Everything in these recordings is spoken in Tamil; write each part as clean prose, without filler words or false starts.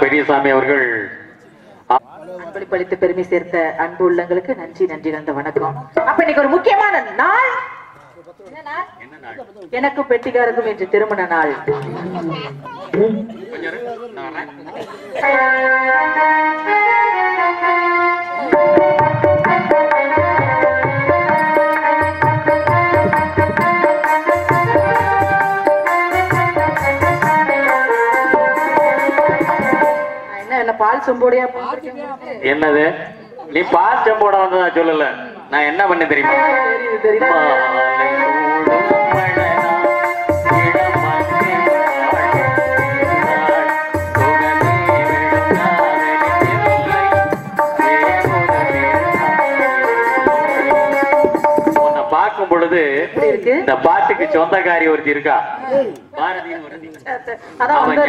பெரியசாமி அவர்கள் அன்பளித்து பெருமை சேர்த்த அன்பு உள்ளங்களுக்கு நன்றி நன்றி நன்றி வணக்கம். அப்ப இன்னைக்கு ஒரு முக்கியமான நாள், எனக்கு பெட்டிகாருக்கும் இன்று திருமண நாள். பால் சொம்போடையா என்னது? நீ பால் சொம்போட வந்ததா சொல்லல. நான் என்ன பண்ண தெரியுமா? தெரியுமா? உன்னை பார்க்கும் பொழுது இந்த பாட்டுக்கு சொந்தக்காரி ஒருத்தி இருக்கா,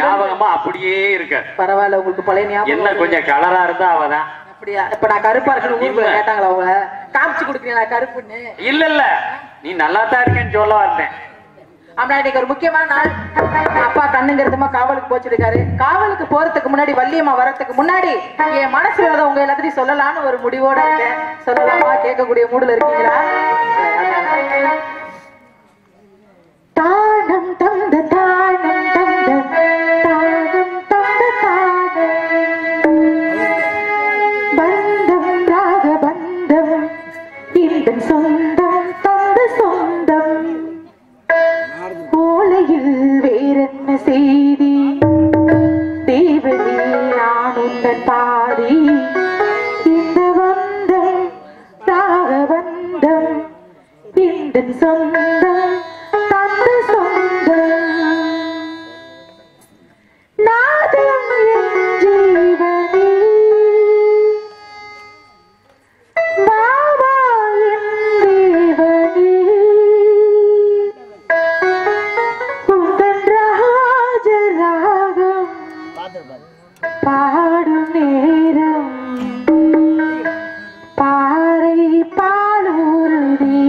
ஞாபகமா அப்படியே இருக்க. பரவாயில்ல, உங்களுக்கு பழைய ஞாபகம். என்ன கொஞ்சம் கலரா இருந்தா அவதான். அப்படியா? இப்ப நான் கருப்பா இருக்கணும் கேட்டாங்களா? அவங்க காமிச்சு கொடுக்குறீங்களா கருப்புன்னு? இல்ல இல்ல, நீ நல்லா தான் இருக்கேன்னு சொல்ல வந்தேன். ஆமா, இன்னைக்கு ஒரு முக்கியமான நாள். அப்பா கண்ணுங்கிறதுமா காவலுக்கு போச்சிருக்காரு. காவலுக்கு போறதுக்கு முன்னாடி, வள்ளியம்மா வரதுக்கு முன்னாடி என் மனசுல உங்க எல்லாத்தையும் சொல்லலாம்னு ஒரு முடிவோட இருக்கேன். சொல்லலாமா? கேட்கக்கூடிய மூடுல இருக்கீங்களா? தானம் தந்த தானம் தந்த தானம் தந்த தானம் பந்தம் ராக பந்தம் இந்த சொந்தம் தந்த சொந்தம் ஓலையில் வேறென்ன செய்தி தேவனே நான் உந்தன் பாதி இந்த பந்தம் ராக பந்தம் இந்த சொந்தம் தந்த சொந்தம் நாதம் என் ஜீவனே பாபா என் தேவனே உந்தன் ராஜராகம் பாடும் நேரம் பாறை பாலூருதே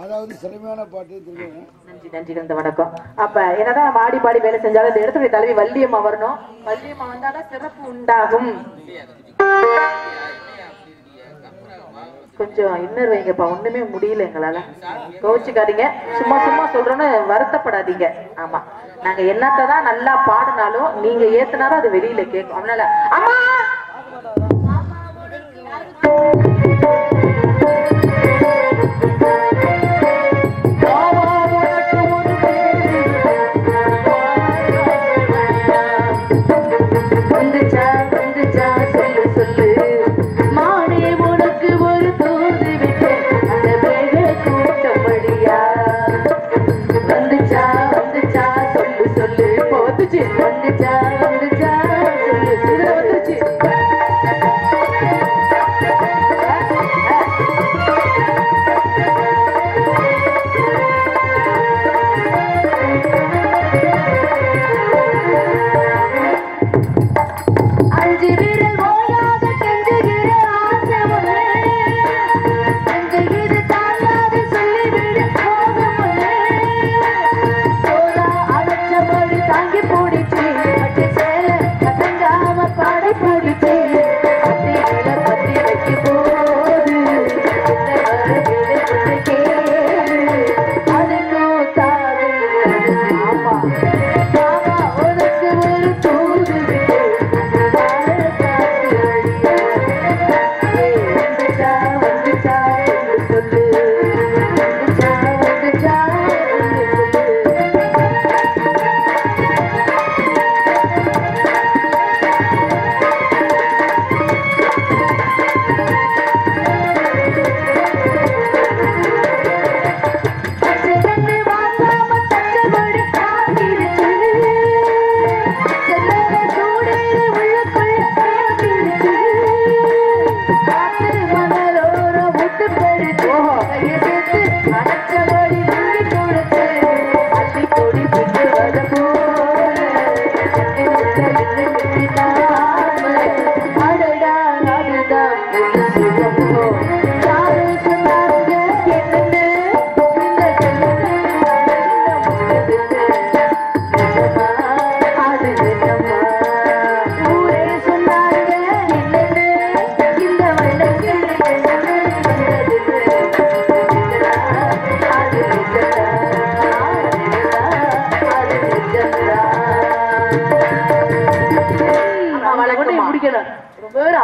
அதாவது சிறமையான பாட்டு நன்றி நன்றி கந்த வணக்கம். அப்ப என்னதான் ஆடி பாடி வேலை செஞ்சாலும் இந்த இடத்துல தலைவி வள்ளியம்மா வரணும். வள்ளியம்மா வந்தாதான் சிறப்பு உண்டாகும். கொஞ்சம் இன்னர் வைங்கப்பா, ஒண்ணுமே முடியல எங்களால. கோச்சுக்காதீங்க, சும்மா சும்மா சொல்றோன்னு வருத்தப்படாதீங்க. ஆமா, நாங்க என்னத்தான் நல்லா பாடினாலும் நீங்க ஏத்துனாலும் அது வெளியில கேட்கும். அதனால அம்மா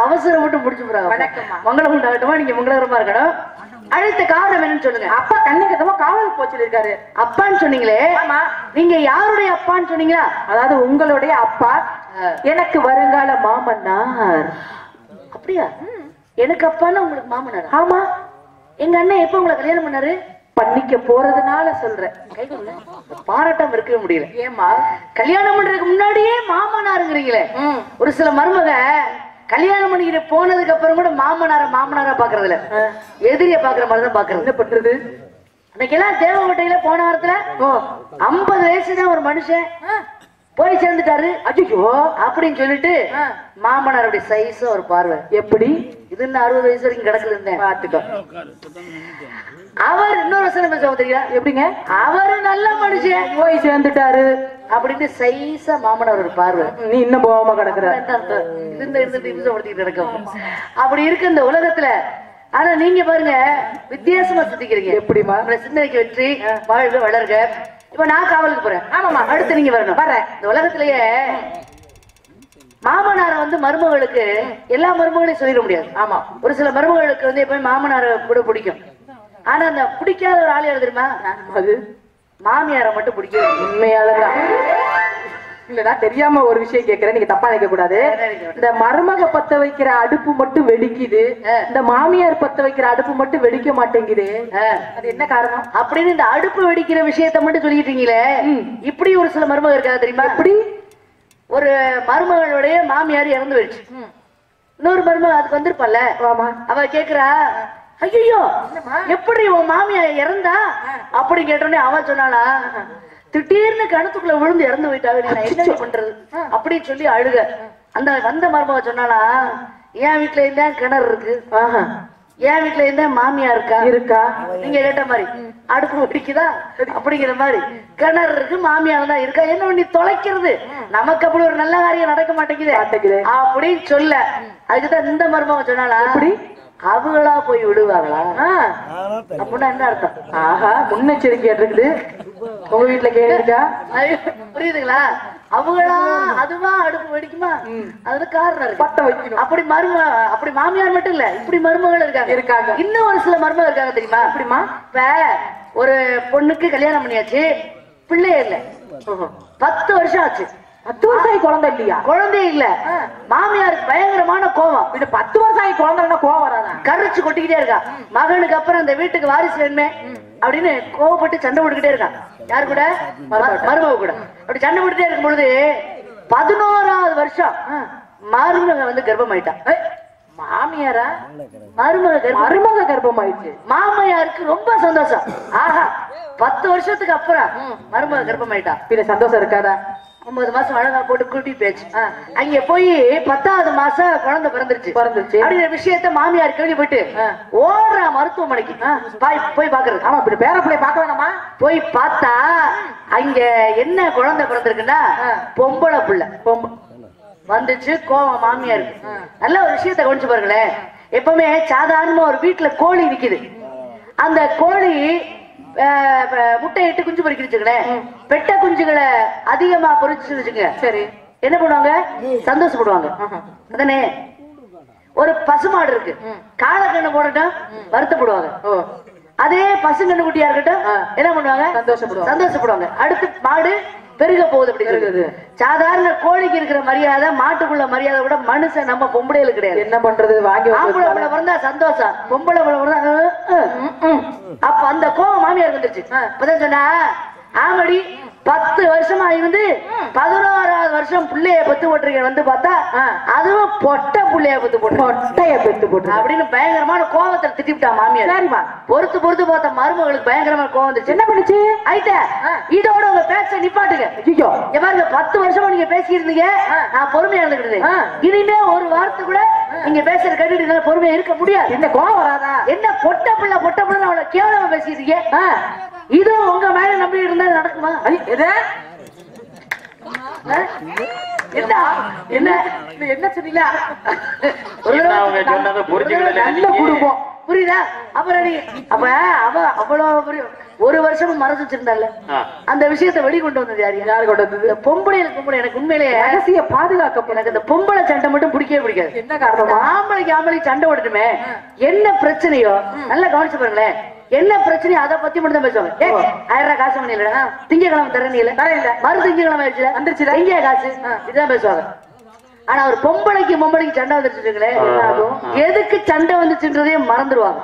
அவசரம் மட்டும் முடிச்சு மங்களம் உண்டாகட்டுமா, நீங்க மங்களகரமா இருக்கணும். அழைத்த காரணம் என்னன்னு சொல்லுங்க. அப்பா கண்ணிக்கத்தமா காவலுக்கு போச்சு இருக்காரு. அப்பான்னு சொன்னீங்களே, நீங்க யாருடைய அப்பான்னு சொன்னீங்களா? அதாவது உங்களுடைய அப்பா எனக்கு வருங்கால மாமன்னார். அப்படியா? எனக்கு அப்பான்னு உங்களுக்கு மாமனார்? ஆமா. எங்க அண்ணன் எப்ப உங்களை கல்யாணம் பண்ணாரு? பண்ணிக்க போறதுனால சொல்றேன். பாராட்டம் இருக்கவே முடியல. ஏமா கல்யாணம் பண்றதுக்கு முன்னாடியே மாமனாருங்கிறீங்களே. ஒரு சில மருமக கல்யாணம் பண்ணிக்கிட்டு போனதுக்கு அப்புறம் கூட மாமனாரா பாக்குறதுல எதிரிய பாக்குற மாதிரிதான் பாக்குறது. என்ன பண்றது? இன்னைக்கெல்லாம் தேவகோட்டையில போன வாரத்துல 50 வயசுதான் ஒரு மனுஷன் போய் சேர்ந்துட்டாரு. அஜிக்கோ அப்படின்னு சொல்லிட்டு மாமனார் அப்படி சைஸா ஒரு பார்வை. எப்படி இது 60 வயசு வரைக்கும் கிடக்குல இருந்தேன் பாத்துக்கோ. அவர் இன்னொரு வசனம் பேச தெரியா? எப்படிங்க? அவரு நல்ல மனுஷன் போய் சேர்ந்துட்டாரு அப்படின்னு சைஸா மாமனார் ஒரு பார்வை. நீ இன்னும் போகாம கிடக்குற இருந்துட்டு கிடக்கும். அப்படி இருக்கு இந்த உலகத்துல. ஆனா நீங்க பாருங்க, வித்தியாசமா சிந்திக்கிறீங்க. எப்படிமா? சிந்தனைக்கு வெற்றி, வாழ்க வளர்க. இப்ப நான் காவலுக்கு போறேன். ஆமாமா, அடுத்து நீங்க வரணும். வரேன். இந்த உலகத்திலேயே மாமனார மருமகளுக்கு எல்லா மருமகளையும் சொல்லிட முடியாது. ஆமா, ஒரு சில மருமகளுக்கு எப்பவுமே மாமனார கூட பிடிக்கும். ஆனா அந்த பிடிக்காத ஒரு ஆள் யாரு தெரியுமா? அது மாமியார மட்டும் பிடிக்கும். உண்மையாலதான். இல்லடா, தெரியாம ஒரு விஷயம் கேக்குறேன், நீங்க தப்பா நினைக்க கூடாது. இந்த மருமக பத்த வைக்கிற அடுப்பு மட்டும் வெடிக்குது, இந்த மாமியார் பத்த வைக்கிற அடுப்பு மட்டும் வெடிக்க மாட்டேங்குது. அது என்ன காரணம்? அப்படின்னு இந்த அடுப்பு வெடிக்கிற விஷயத்த மட்டும் சொல்லிட்டீங்களே. இப்படி ஒரு சில மருமக இருக்காது தெரியுமா? எப்படி? ஒரு மருமகளுடைய மாமியார் இறந்து போயிடுச்சு. இன்னொரு மருமக அதுக்கு வந்திருப்பால, அவ கேக்குறா, ஐயோ எப்படி உன் மாமியா இறந்தா அப்படி கேட்டோடனே அவன் சொன்னாளா, திடீர்னு கிணத்துக்குள்ள விழுந்து இறந்து போயிட்டாவே, நான் என்ன பண்றது அப்படின்னு சொல்லி அழுக. அந்த வந்த மருமக சொன்னாளா, என் வீட்டுல இருந்தா கிணறு இருக்கு, என் வீட்டுல இருந்தா மாமியா இருக்கா, நீங்க கேட்ட மாதிரி அடுப்பு வெடிக்குதா அப்படிங்கிற மாதிரி கிணறு இருக்கு, மாமியார் தான் இருக்கா, என்ன நீ தொலைக்கிறது, நமக்கு அப்படி ஒரு நல்ல காரியம் நடக்க மாட்டேங்குது அப்படின்னு சொல்ல. அதுக்குதான் இந்த மருமக சொன்னாலா, அவங்களா போய் விடுவாங்களா அப்படின்னா என்ன அர்த்தம்? ஆஹா, முன்னெச்சரிக்கை இருக்குது உங்க வீட்டுல கேளுக்கா, புரியுதுங்களா? அவங்களா அதுவா அடுப்பு வெடிக்குமா, அதுல காரணம் இருக்கு, பட்ட வைக்கணும். அப்படி மாமியார் மட்டும் இல்ல, இப்படி மருமகள் இருக்காங்க. இன்னும் ஒரு சில மருமகள் இருக்காங்க தெரியுமா? அப்படிமா, இப்ப ஒரு பொண்ணுக்கு கல்யாணம் பண்ணியாச்சு, பிள்ளையே இல்ல, 10 வருஷம் ஆச்சு. 10 வருஷம் ஆகி குழந்தை இல்லையா? குழந்தை இல்ல. மாமியாருக்கு பயங்கரமான கோவம். 10 வருஷம் ஆகி குழந்தைன்னா கோவம் வராதா? கரிச்சு கொட்டிக்கிட்டே இருக்கா. மகனுக்கு அப்புறம் அந்த வீட்டுக்கு வாரிசு வேணுமே அப்படின்னு கோவப்பட்டு சண்டை போட்டுக்கிட்டே இருக்கான். யாரு கூட? மருமக கூட. அப்படி சண்டை போட்டுட்டே இருக்கும் பொழுது 11வது வருஷம் மருமக வந்து கர்ப்பமாயிட்டான். மாமியாரா? மருமக கர்ப்பமாயிடுச்சு. மாமியாருக்கு ரொம்ப சந்தோஷம். ஆஹா, 10 வருஷத்துக்கு அப்புறம் மருமக கர்ப்பமாயிட்டான். பின்ன சந்தோஷம் இருக்காதா? 9 மாசம் அழகா போட்டு கூட்டி பேச்சு. அங்க போய் 10வது மாசம் குழந்தை பிறந்துருச்சு அப்படிங்கிற விஷயத்த மாமியார் கேள்விப்பட்டு ஓடுற மருத்துவமனைக்கு போய் பாக்குறது. ஆமா, இப்படி பேர பிள்ளை பார்க்க வேணாமா? போய் பார்த்தா அங்க என்ன குழந்தை பிறந்திருக்குன்னா பொம்பளை புள்ள வந்துச்சு. கோவம் மாமியாருக்கு. நல்ல ஒரு விஷயத்த கவனிச்சு பாருங்களேன். எப்பவுமே சாதாரணமா ஒரு வீட்டுல கோழி நிக்குது, அந்த கோழி முட்டை இட்டு குஞ்சு பொறிக்கிறேன், பெட்ட குஞ்சுகளை அதிகமா பொறிச்சு வச்சுங்க, சரி என்ன பண்ணுவாங்க? சந்தோஷப்படுவாங்க அதானே? ஒரு பசுமாடு இருக்கு, காலக்கண்ணு போடட்டும் வருத்தப்படுவாங்க. அதே பசுங்கண்ணு குட்டியா இருக்கட்டும் என்ன பண்ணுவாங்க? சந்தோஷப்படுவாங்க. அடுத்து மாடு பெருக போகுது அப்படி சொல்லுது. சாதாரண கோழிக்கு இருக்கிற மரியாதை, மாட்டுக்குள்ள மரியாதை கூட மனுஷன் நம்ம பொம்பளைகளுக்கு கிடையாது. என்ன பண்றது? வாங்கி ஆம்பளை பிள்ளை பிறந்தா சந்தோஷம், பொம்பளை பிள்ளை பிறந்தா அப்ப அந்த கோவம் மாமியார் வந்துருச்சு. இப்பதான் சொன்னா, ஆமடி 10 வருஷமா இருந்து 11வது வருஷம் பிள்ளைய பெத்து போட்டிருக்க வந்து பார்த்தா அதுவும் பொட்டை பிள்ளைய பெத்து போட்டு அப்படின்னு பயங்கரமான கோவத்துல திட்டிவிட்டா மாமியார். சரிமா, பொறுத்து பார்த்த மருமகளுக்கு பயங்கரமான கோவம் வந்துச்சு. என்ன பண்ணுச்சு? ஐட்ட இதோட உங்க பேச்ச நிப்பாட்டுங்க. ஐயோ, பாருங்க 10 வருஷமா நீங்க பேசி இருந்தீங்க, நான் பொறுமையா இருந்துக்கிட்டேன். இனிமே ஒரு வார்த்தை கூட நீங்க பேசுற கேட்டுட்டு பொறுமையா இருக்க முடியாது. என்ன கோவம் வராதா? என்ன பொட்டை பிள்ளை அவளை கேவலமா பேசிட்டீங்க. இது உங்க மேல நம்பி இருந்தா நடக்குமா? என்ன சொன்னீங்களா? புரியுதா? அப்புறம் அப்ப அவ்வளவு ஒரு வருஷம் மறைச்சு வச்சிருந்தால அந்த விஷயத்தை வெளிக்கொண்டு வந்தது யாரு கொண்டு வந்தது? பொம்பளை எனக்கு உண்மையிலேயே ரகசிய பாதுகாக்க. எனக்கு இந்த பொம்பளை சண்டை மட்டும் பிடிக்கவே பிடிக்காது. என்ன காரணம்? ஆம்பளைக்கு சண்டை ஓடட்டுமே, என்ன பிரச்சனையோ நல்லா கவனிச்சு பாருங்களேன். என்ன பிரச்சனையோ அதை பத்தி மட்டும் தான் பேசுவாங்க. 1000 ரூபாய் காசு பண்ணி இல்ல, திங்கக்கிழமை தரேன் இல்ல, மறு திங்கக்கிழமை ஆயிடுச்சு வந்துருச்சு, எங்கே காசு, இதுதான் பேசுவாங்க. ஆனா ஒரு பொம்பளைக்கு சண்டை வந்துருச்சுங்களே, எதுக்கு சண்டை வந்துச்சுன்றதையும் மறந்துடுவாங்க.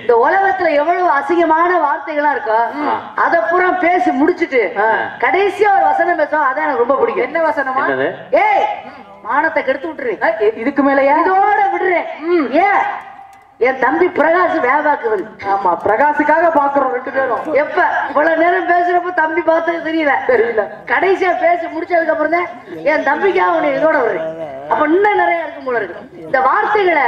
இந்த உலகத்துல எவ்வளவு அசிங்கமான வார்த்தைகளா இருக்கோ அத பூரா பேசி முடிச்சுட்டு கடைசியா ஒரு வசனம் பேசுவோம். அதான் எனக்கு ரொம்ப பிடிக்கும். என்ன வசனமா? ஏய், மானத்தை கெடுத்து விட்டுறேன், இதுக்கு மேல இதோட விடுறேன். ஏன்? என் தம்பி பிரகாஷ் வேவாக்குது. ஆமா, பிரகாஷுக்காக பாக்குறோம் 2 பேரும். எப்ப இவ்வளவு நேரம் பேசுறப்ப தம்பி பார்த்தது தெரியல. கடைசியா பேசி முடிச்சதுக்கு அப்புறம் தான் என் தம்பிக்காக உன்னை இதோட வருது. அப்ப இன்னும் நிறைய இருக்கும் போல இருக்கு. இந்த வார்த்தைகளை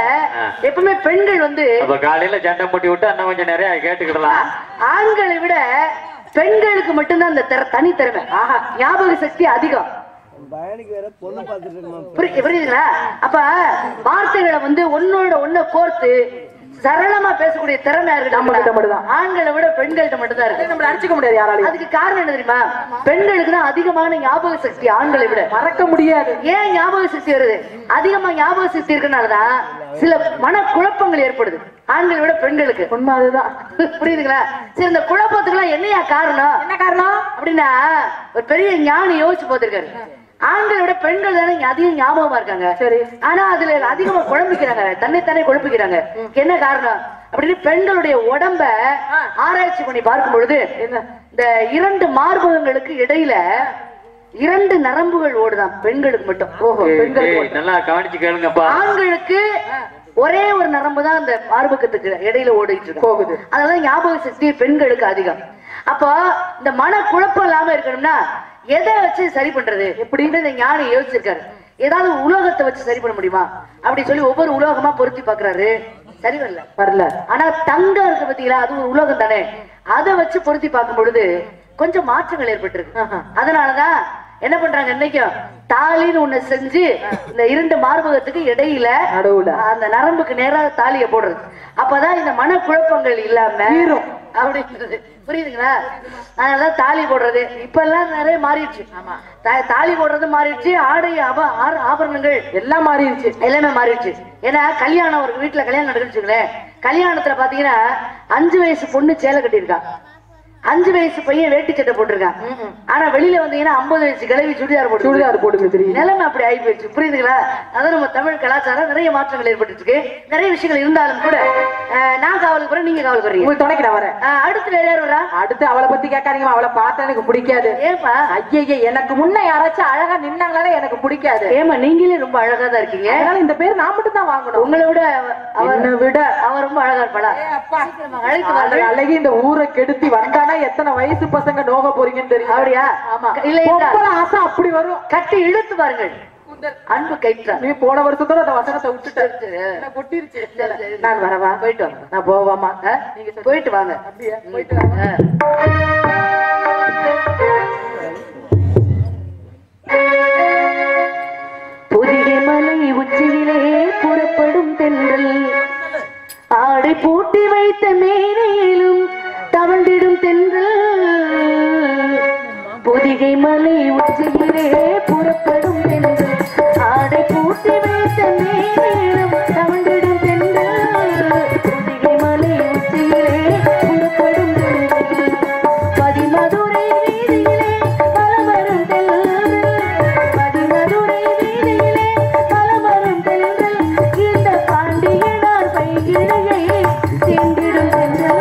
எப்பவுமே பெண்கள் வந்து காலையில சண்டை போட்டி விட்டு அண்ணன் கொஞ்சம் நிறைய கேட்டுக்கிடலாம். ஆண்களை விட பெண்களுக்கு மட்டும்தான் அந்த தனித்திறமை, ஞாபக சக்தி அதிகம். புரியுதுங்களா? அப்ப வார்த்தைகளை வந்து ஒண்ணு கோர்த்து சரளமா பேசக்கூடிய திறமை ஆண்களை விட பெண்கள்கிட்ட மட்டும்தான் இருக்கு. நம்ம அடிச்சுக்க முடியாது யாராலையும். அதுக்கு காரணம் என்ன தெரியுமா? பெண்களுக்கு தான் அதிகமான ஞாபக சக்தி ஆண்களை விட. மறக்க முடியாது. ஏன் ஞாபக சக்தி வருது? அதிகமா ஞாபக சக்தி இருக்கனாலதான் சில மன குழப்பங்கள் ஏற்படுது ஆண்களை விட பெண்களுக்கு. உண்மை அதுதான். புரியுதுங்களா? சரி, இந்த குழப்பத்துக்கு எல்லாம் என்னையா காரணம்? என்ன காரணம் அப்படின்னா, ஒரு பெரிய ஞானி யோசிச்சு பார்த்திருக்காரு. ஆண்களை விட பெண்கள் தானே அதிகம் ஞாபகமா இருக்காங்க. சரி, ஆனா அதுல அதிகமா குழம்பிக்கிறாங்க, தன்னைத்தானே குழப்பிக்கிறாங்க. என்ன காரணம் அப்படின்னு பெண்களுடைய உடம்ப ஆராய்ச்சி பண்ணி பார்க்கும் பொழுது இந்த 2 மார்பகங்களுக்கு இடையில 2 நரம்புகள் ஓடுதான் பெண்களுக்கு மட்டும். ஓஹோ, பெண்களுக்கு நல்லா கவனிச்சு கேளுங்கப்பா. ஆண்களுக்கு ஒரே ஒரு நரம்பு தான் அந்த மார்பகத்துக்கு இடையில ஓடிட்டு இருக்கு போகுது. அதனால ஞாபக சக்தி பெண்களுக்கு அதிகம். அப்போ இந்த மன குழப்பம் இல்லாம இருக்கணும்னா எதை வச்சு சரி பண்றது எப்படின்னு இந்த ஞானி யோசிச்சிருக்காரு. ஏதாவது உலோகத்தை வச்சு சரி பண்ண முடியுமா அப்படி சொல்லி ஒவ்வொரு உலோகமா பொருத்தி பாக்குறாரு. சரி வரல. ஆனா தங்கம் இருக்கு பாத்தீங்களா, அது ஒரு உலோகம் தானே. அதை வச்சு பொருத்தி பார்க்கும் பொழுது கொஞ்சம் மாற்றங்கள் ஏற்பட்டிருக்கு. அதனாலதான் என்ன பண்றாங்க, இன்னைக்கும் தாலின்னு ஒண்ணு செஞ்சு இந்த இரண்டு மார்பகத்துக்கு இடையில அந்த நரம்புக்கு நேரா தாலியை போடுறது. அப்பதான் இந்த மன குழப்பங்கள் இல்லாம அப்படின்றது புரியுதுங்களா. அதனாலதான் தாலி போடுறது இப்ப எல்லாம் நிறைய மாறிடுச்சு. ஆமா, தாலி போடுறது மாறிடுச்சு, ஆடை ஆபரணங்கள் எல்லாம் மாறிடுச்சு, எல்லாமே மாறிடுச்சு. ஏன்னா கல்யாணம் ஒரு வீட்டுல கல்யாணம் நடக்குன்னு கல்யாணத்துல பாத்தீங்கன்னா 5 வயசு பொண்ணு சேலை கட்டியிருக்கா, 5 வயசு பையன் வேட்டி சட்டை போட்டிருக்கான். ஆனா வெளியில வந்தீங்கன்னா 50 வயசு கிழவி சுடிதார் போட்டு நிலைமை அப்படி ஆகி போயிடுச்சு. புரியுதுங்களா. அதான் நம்ம தமிழ் கலாச்சாரம் நிறைய மாற்றங்கள் ஏற்பட்டு இருக்கு. நிறைய விஷயங்கள் இருந்தாலும் கூட நான் காவலுக்கு போறேன், நீங்க காவலுக்கு போறீங்க, துணைக்கு நான் வரேன். அடுத்து வேற யார் வரா? அடுத்து அவளை பத்தி கேட்காதீங்க, அவளை பார்த்தா எனக்கு பிடிக்காது. ஏப்பா? ஐயே, எனக்கு முன்ன யாராச்சும் அழகா நின்னாங்களே எனக்கு பிடிக்காது. ஏமா நீங்களே ரொம்ப அழகா தான் இருக்கீங்க, அதனால இந்த பேர் நான் மட்டும் தான் வாங்கணும். உங்களை விட அவ ரொம்ப அழகா இருப்பாளா? அழகி இந்த ஊரை கெடுத்தி வந்தானா எத்தனை வயசு பசங்க நோக போறீங்கன்னு தெரியும். அப்படியா? ஆமா. இல்ல ஆசை அப்படி வரும். கட்டி இழுத்து பாருங்கள், அன்பு கைட்டா. நீ போன வருஷத்தோட அந்த வசனத்தை விட்டுட்டு கொட்டிருச்சு. நான் வரவா? போயிட்டு வாங்க. நான் போவாமா? நீங்க போயிட்டு வாங்க. அப்படியா? போயிட்டு வாங்க. புதிய மலை உச்சியிலே புறப்படும் தென்றல் ஆடை பூட்டி வைத்த மேனையிலும் தவண்டிடும் தென்றல். பொதிகை மலை உச்சியிலே புறப்படும் தென்றல் ஆடை பூட்டி வைத்த மேலும் தவண்டிடும் தென்றல். பொதிகை மலை உச்சியிலே புறப்படும் தென்றல் பதிமதுரை வீதியிலே பலவரும் தென்றல். பதிமதுரை வீதியிலே பலவரும் தென்றல். இந்த பாண்டியனார் பைகிழையை சென்றிடும் தென்றல்.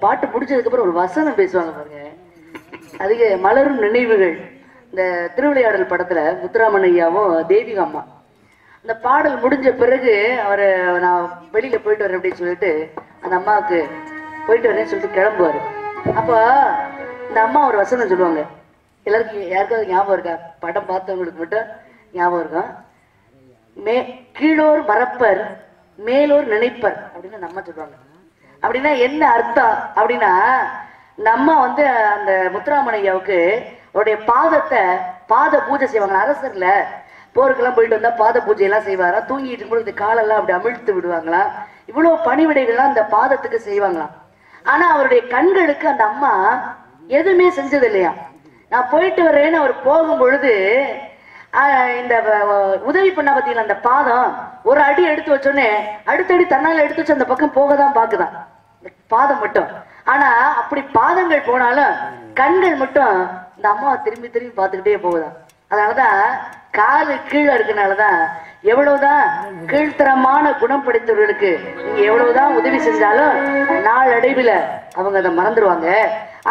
பாட்டு முடிச்சதுக்கு அப்புறம் ஒரு வசனம் பேசுவாங்க பாருங்க, அதுக்கு மலரும் நினைவுகள் இந்த திருவிளையாடல் படத்துல முத்துராமன் ஐயாவும் தேவிகா அம்மா அந்த பாடல் முடிஞ்ச பிறகு அவரை நான் வெளியில போயிட்டு வரேன் அப்படின்னு சொல்லிட்டு அந்த அம்மாவுக்கு போயிட்டு வரேன்னு சொல்லிட்டு கிளம்புவாரு. அப்ப இந்த அம்மா ஒரு வசனம் சொல்லுவாங்க, எல்லாருக்கும் யாருக்காவது ஞாபகம் இருக்கா? படம் பார்த்தவங்களுக்கு மட்டும் ஞாபகம் இருக்கும். கீழோர் மறப்பர் மேலோர் நினைப்பர் அப்படின்னு நம்ம சொல்லுவாங்க. அப்படின்னா என்ன அர்த்தம் அப்படின்னா, இந்த அம்மா வந்து அந்த முத்துராமன் ஐயாவுக்கு அவருடைய பாத பூஜை செய்வாங்க. அரசர்ல போருக்கெல்லாம் போயிட்டு வந்தா பாத பூஜை எல்லாம் செய்வாரா, தூங்கிட்டு இருக்கும்போது இந்த காலெல்லாம் அப்படி அமிழ்த்து விடுவாங்களாம். இவ்வளவு பணிவிடைகள்லாம் அந்த பாதத்துக்கு செய்வாங்களாம். ஆனா அவருடைய கண்களுக்கு அந்த அம்மா எதுவுமே செஞ்சது இல்லையா. நான் போயிட்டு வரேன்னு அவர் போகும் பொழுது இந்த உதவி பண்ண பத்தியில அந்த பாதம் ஒரு அடி எடுத்து வச்சோன்னே அடுத்தடி தன்னால எடுத்து வச்சு அந்த பக்கம் போகதான் பாக்குதான் பாதம் மட்டும். ஆனா அப்படி பாதங்கள் போனாலும் கண்கள் மட்டும் இந்த அம்மாவை திரும்பி திரும்பி பார்த்துக்கிட்டே போகுதான். அதனாலதான் காலு கீழே இருக்கனாலதான் எவ்வளவுதான் கீழ்த்தரமான குணம் படைத்தவர்களுக்கு நீங்க எவ்வளவுதான் உதவி செஞ்சாலும் நாளடைவில் அவங்க அதை மறந்துடுவாங்க.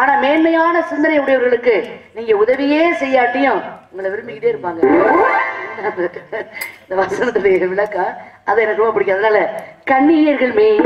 ஆனா மேன்மையான சிந்தனை உடையவர்களுக்கு நீங்க உதவியே செய்யாட்டியும் உங்களை விரும்பிக்கிட்டே இருப்பாங்க. இந்த வசனத்துடைய விளக்கம் அதை எனக்கு ரொம்ப பிடிக்கும். அதனால கண்ணீர்கள் மேலே